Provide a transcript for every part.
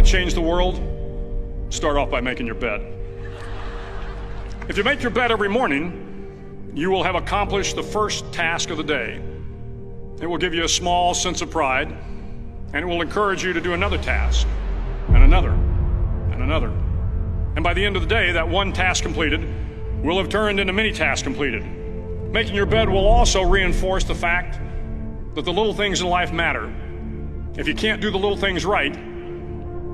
want to change the world? Start off by making your bed. If you make your bed every morning, you will have accomplished the first task of the day. It will give you a small sense of pride, and it will encourage you to do another task, and another, and another. And by the end of the day, that one task completed will have turned into many tasks completed. Making your bed will also reinforce the fact that the little things in life matter. If you can't do the little things right,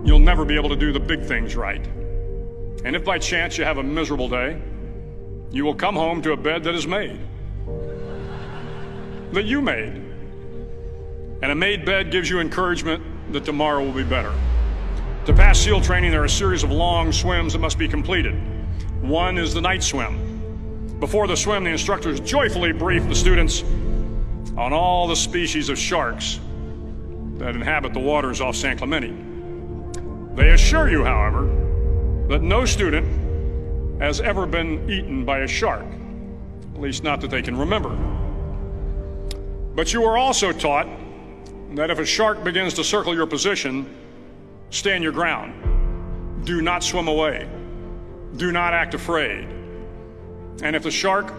you'll never be able to do the big things right. And if by chance you have a miserable day, you will come home to a bed that is made, that you made. And a made bed gives you encouragement that tomorrow will be better. To pass SEAL training, there are a series of long swims that must be completed. One is the night swim. Before the swim, the instructors joyfully brief the students on all the species of sharks that inhabit the waters off San Clemente. They assure you, however, that no student has ever been eaten by a shark, at least not that they can remember. But you are also taught that if a shark begins to circle your position, stand your ground. Do not swim away. Do not act afraid. And if the shark,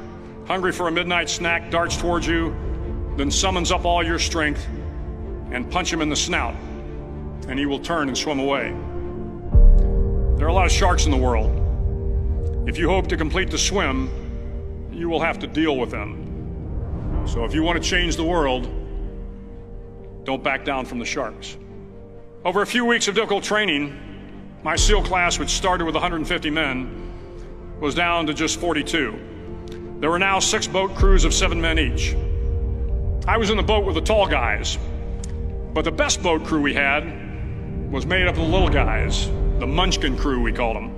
hungry for a midnight snack, darts towards you, then summons up all your strength and punch him in the snout, and he will turn and swim away. There are a lot of sharks in the world. If you hope to complete the swim, you will have to deal with them. So if you want to change the world, don't back down from the sharks. Over a few weeks of difficult training, my SEAL class, which started with 150 men, was down to just 42. There were now 6 boat crews of 7 men each. I was in the boat with the tall guys, but the best boat crew we had was made up of the little guys, the Munchkin crew, we called them.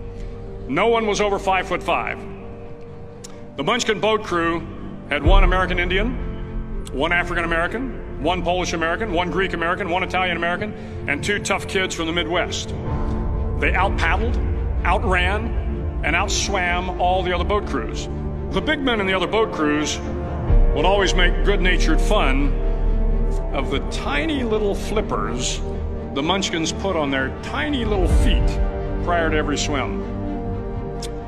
No one was over 5'5". The Munchkin boat crew had 1 American Indian, 1 African American, 1 Polish American, 1 Greek American, 1 Italian American, and 2 tough kids from the Midwest. They out-paddled, outran, and outswam all the other boat crews. The big men in the other boat crews would always make good-natured fun of the tiny little flippers the Munchkins put on their tiny little feet prior to every swim.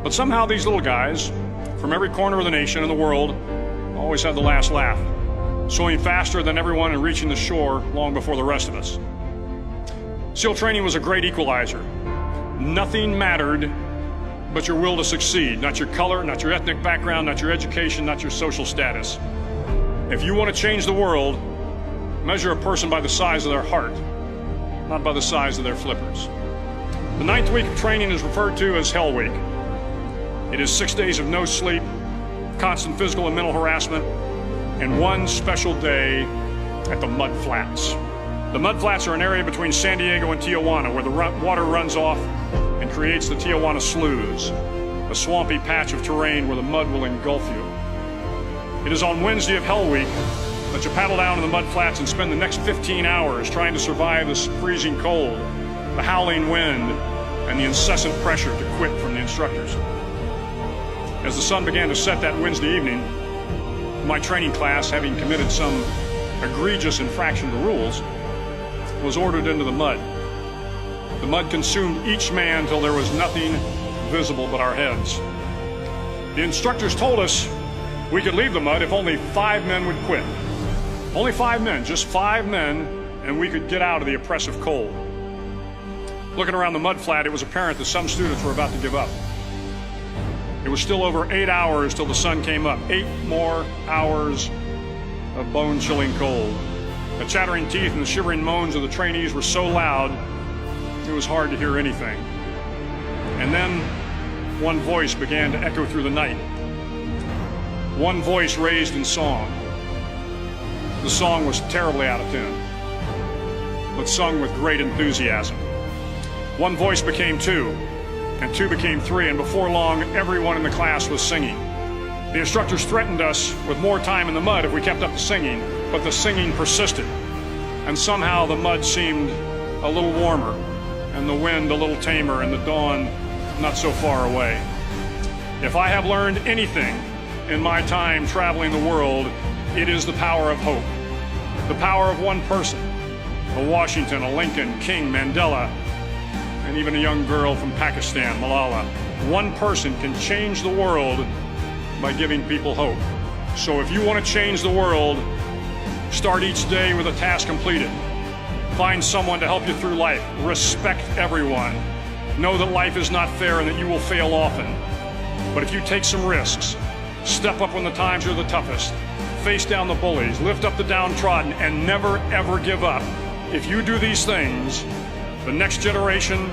But somehow these little guys from every corner of the nation and the world always had the last laugh, swimming faster than everyone and reaching the shore long before the rest of us. SEAL training was a great equalizer. Nothing mattered but your will to succeed, not your color, not your ethnic background, not your education, not your social status. If you want to change the world, measure a person by the size of their heart, not by the size of their flippers. The 9th week of training is referred to as Hell Week. It is 6 days of no sleep, constant physical and mental harassment, and 1 special day at the Mud Flats. The Mud Flats are an area between San Diego and Tijuana where the water runs off and creates the Tijuana Sloughs, a swampy patch of terrain where the mud will engulf you. It is on Wednesday of Hell Week that you paddle down to the Mud Flats and spend the next 15 hours trying to survive this freezing cold, the howling wind, and the incessant pressure to quit from the instructors. As the sun began to set that Wednesday evening, my training class, having committed some egregious infraction to rules, was ordered into the mud. The mud consumed each man till there was nothing visible but our heads. The instructors told us we could leave the mud if only 5 men would quit. Only 5 men, just 5 men, and we could get out of the oppressive cold. Looking around the mud flat, it was apparent that some students were about to give up. It was still over 8 hours till the sun came up. 8 more hours of bone-chilling cold. The chattering teeth and the shivering moans of the trainees were so loud, it was hard to hear anything. And then one voice began to echo through the night. One voice raised in song. The song was terribly out of tune, but sung with great enthusiasm. One voice became 2, and 2 became 3, and before long, everyone in the class was singing. The instructors threatened us with more time in the mud if we kept up the singing, but the singing persisted, and somehow the mud seemed a little warmer, and the wind a little tamer, and the dawn not so far away. If I have learned anything in my time traveling the world, it is the power of hope. The power of one person, a Washington, a Lincoln, King, Mandela, and even a young girl from Pakistan, Malala. One person can change the world by giving people hope. So if you want to change the world, start each day with a task completed. Find someone to help you through life. Respect everyone. Know that life is not fair and that you will fail often. But if you take some risks, step up when the times are the toughest, face down the bullies, lift up the downtrodden, and never ever give up. If you do these things, the next generation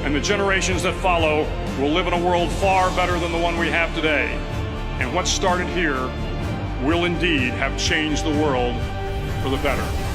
and the generations that follow will live in a world far better than the one we have today. And what started here will indeed have changed the world for the better.